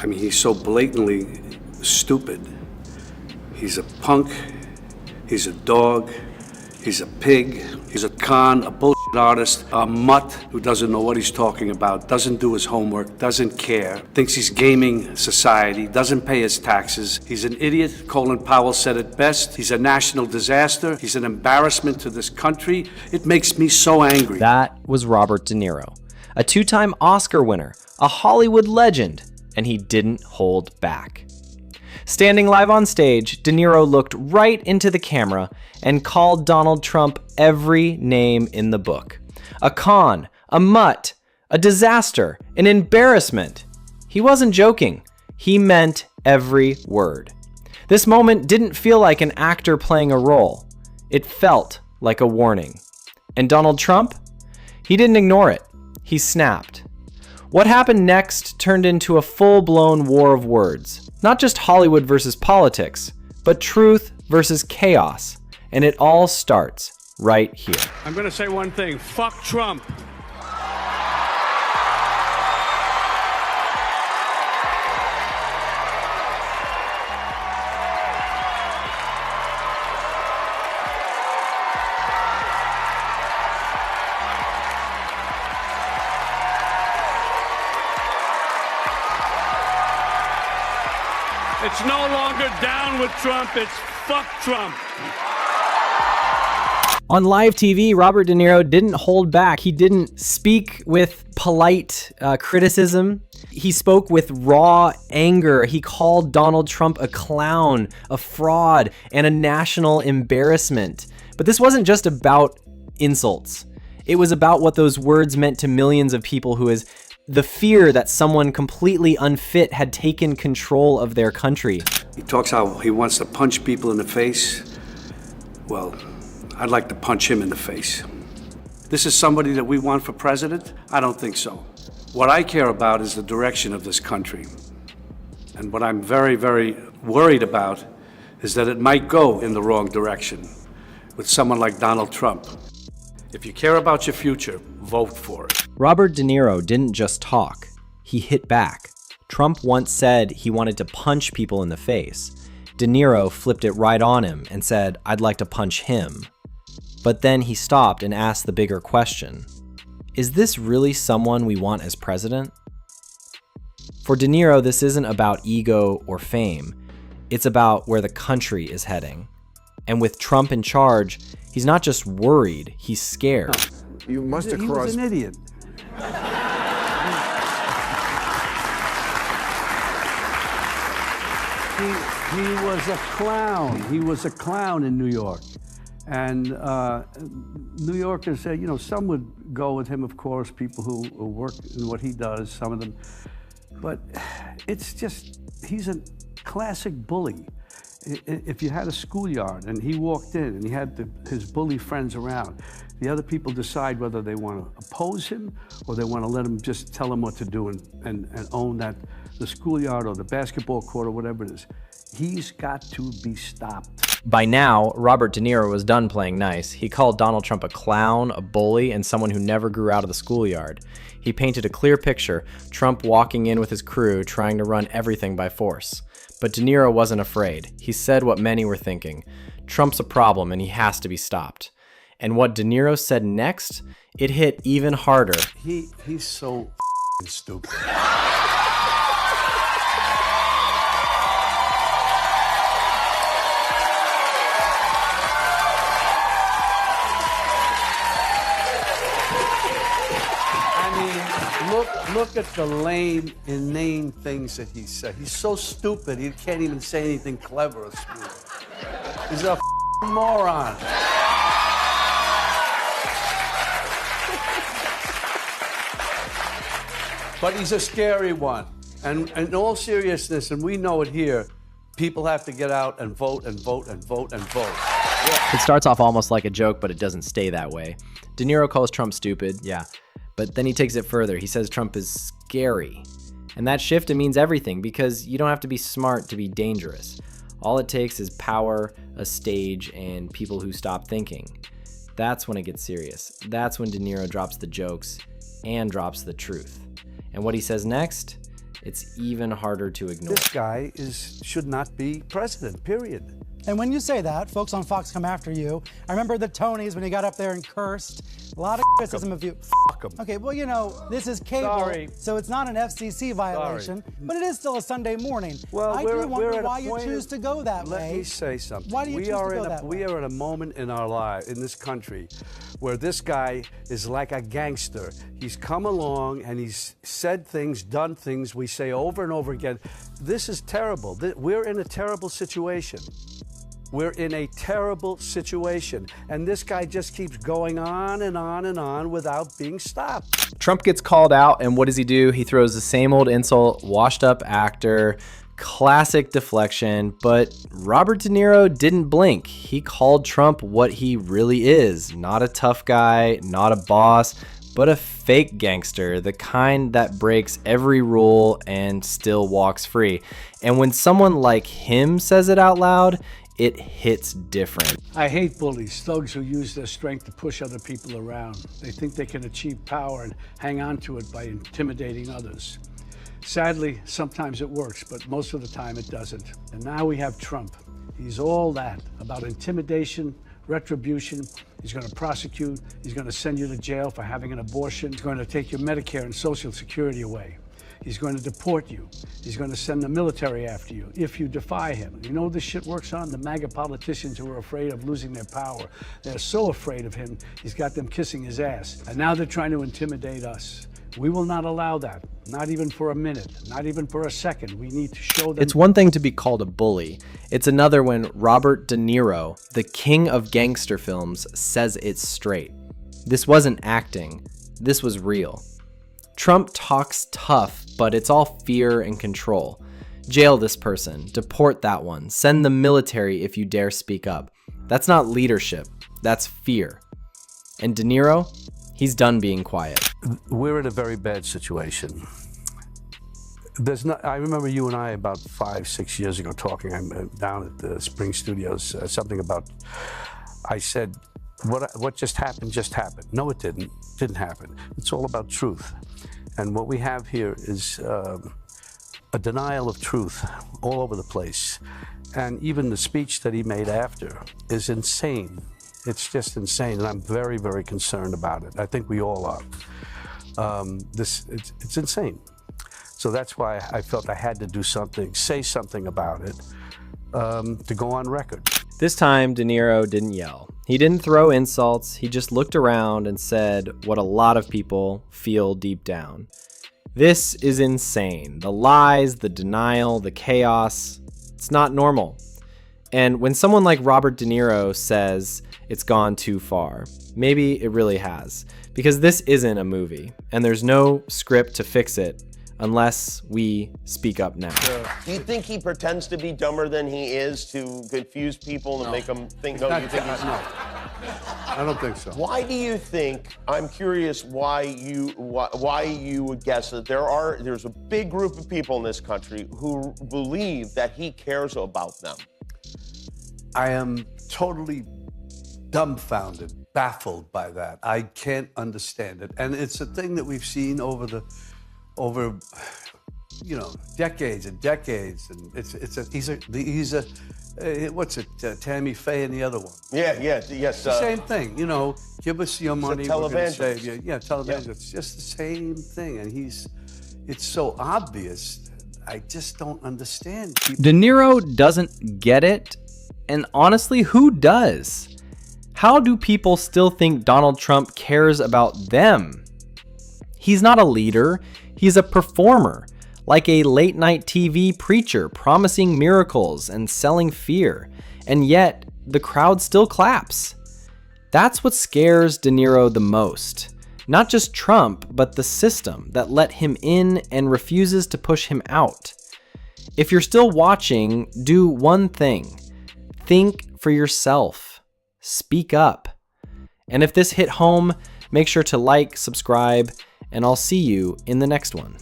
I mean, he's so blatantly stupid. He's a punk, he's a dog, he's a pig, he's a con, a bullshit artist, a mutt who doesn't know what he's talking about, doesn't do his homework, doesn't care, thinks he's gaming society, doesn't pay his taxes. He's an idiot. Colin Powell said it best. He's a national disaster. He's an embarrassment to this country. It makes me so angry. That was Robert De Niro, a two-time Oscar winner, a Hollywood legend, and he didn't hold back. Standing live on stage, De Niro looked right into the camera and called Donald Trump every name in the book. A con, a mutt, a disaster, an embarrassment. He wasn't joking. He meant every word. This moment didn't feel like an actor playing a role. It felt like a warning. And Donald Trump? He didn't ignore it. He snapped. What happened next turned into a full-blown war of words. Not just Hollywood versus politics, but truth versus chaos. And it all starts right here. I'm gonna say one thing, fuck Trump. It's no longer down with Trump, it's fuck Trump. On live TV, Robert De Niro didn't hold back. He didn't speak with polite criticism. He spoke with raw anger. He called Donald Trump a clown, a fraud, and a national embarrassment. But this wasn't just about insults. It was about what those words meant to millions of people who is the fear that someone completely unfit had taken control of their country. He talks how he wants to punch people in the face. Well, I'd like to punch him in the face. This is somebody that we want for president? I don't think so. What I care about is the direction of this country. And what I'm very, very worried about is that it might go in the wrong direction with someone like Donald Trump. If you care about your future, vote for it. Robert De Niro didn't just talk, he hit back. Trump once said he wanted to punch people in the face. De Niro flipped it right on him and said, "I'd like to punch him." But then he stopped and asked the bigger question. Is this really someone we want as president? For De Niro, this isn't about ego or fame. It's about where the country is heading. And with Trump in charge, he's not just worried, he's scared. You must have He crossed. was an idiot. He was a clown. He was a clown in New York. And New Yorkers said, you know, some would go with him, of course, people who work in what he does, some of them. But it's just, he's a classic bully. If you had a schoolyard and he walked in and he had his bully friends around, the other people decide whether they want to oppose him or they want to let him just tell him what to do and own that, the schoolyard or the basketball court or whatever it is. He's got to be stopped. By now, Robert De Niro was done playing nice. He called Donald Trump a clown, a bully, and someone who never grew out of the schoolyard. He painted a clear picture, Trump walking in with his crew, trying to run everything by force. But De Niro wasn't afraid. He said what many were thinking. Trump's a problem and he has to be stopped. And what De Niro said next, it hit even harder. He's so stupid. Look at the lame, inane things that he said. He's so stupid, he can't even say anything clever or smooth. He's a moron. But he's a scary one. And in all seriousness, and we know it here, people have to get out and vote and vote and vote and vote. Yeah. It starts off almost like a joke, but it doesn't stay that way. De Niro calls Trump stupid, yeah. But then he takes it further. He says Trump is scary. And that shift, it means everything, because you don't have to be smart to be dangerous. All it takes is power, a stage, and people who stop thinking. That's when it gets serious. That's when De Niro drops the jokes and drops the truth. And what he says next, it's even harder to ignore. This guy should not be president, period. And when you say that, folks on Fox come after you. I remember the Tonys when you got up there and cursed. A lot of criticism of you. Fuck 'em. Okay, well, you know, this is cable, Sorry. so it's not an FCC violation, but it is still a Sunday morning. Well, I do wonder why you choose to go that way. Let me say something. Why do you choose to go that way? We are at a moment in our life, in this country, where this guy is like a gangster. He's come along and he's said things, done things we say over and over again. This is terrible. We're in a terrible situation. We're in a terrible situation. And this guy just keeps going on and on and on without being stopped. Trump gets called out, and what does he do? He throws the same old insult, washed up actor, classic deflection, but Robert De Niro didn't blink. He called Trump what he really is, not a tough guy, not a boss, but a fake gangster, the kind that breaks every rule and still walks free. And when someone like him says it out loud, it hits different. I hate bullies, thugs who use their strength to push other people around. They think they can achieve power and hang on to it by intimidating others. Sadly, sometimes it works, but most of the time it doesn't. And now we have Trump. He's all that, about intimidation, retribution. He's going to prosecute. He's going to send you to jail for having an abortion. He's going to take your Medicare and Social Security away. He's going to deport you. He's going to send the military after you if you defy him. You know this shit works on? The MAGA politicians who are afraid of losing their power. They're so afraid of him, he's got them kissing his ass. And now they're trying to intimidate us. We will not allow that, not even for a minute, not even for a second. We need to show them. It's one thing to be called a bully. It's another when Robert De Niro, the king of gangster films, says it's straight. This wasn't acting. This was real. Trump talks tough, but it's all fear and control. Jail this person, deport that one, send the military if you dare speak up. That's not leadership, that's fear. And De Niro, he's done being quiet. We're in a very bad situation. I remember you and I about 5-6 years ago talking. I'm down at the Spring Studios, something about, I said, what just happened, just happened. No, it didn't happen. It's all about truth. And what we have here is a denial of truth all over the place. And even the speech that he made after is insane. It's just insane, and I'm very, very concerned about it. I think we all are. It's insane. So that's why I felt I had to do something, say something about it, to go on record. This time, De Niro didn't yell. He didn't throw insults. He just looked around and said what a lot of people feel deep down. This is insane. The lies, the denial, the chaos. It's not normal. And when someone like Robert De Niro says it's gone too far, maybe it really has. Because this isn't a movie, and there's no script to fix it unless we speak up now. Do you think he pretends to be dumber than he is to confuse people and make them think, no, you think he's... No, I don't think so. Why do you think, I'm curious why you would guess that there's a big group of people in this country who believe that he cares about them? I am totally dumbfounded, baffled by that. I can't understand it. And it's a thing that we've seen over decades and decades. And he's a what's it, Tammy Faye and the other one. Yes. Same thing, give us your money, we're gonna save you. Yeah, televangelist. Yeah. It's just the same thing. And it's so obvious. I just don't understand. De Niro doesn't get it. And honestly, who does? How do people still think Donald Trump cares about them? He's not a leader, he's a performer, like a late night TV preacher promising miracles and selling fear, and yet the crowd still claps. That's what scares De Niro the most. Not just Trump, but the system that let him in and refuses to push him out. If you're still watching, do one thing. Think for yourself. Speak up. And if this hit home, make sure to like, subscribe, and I'll see you in the next one.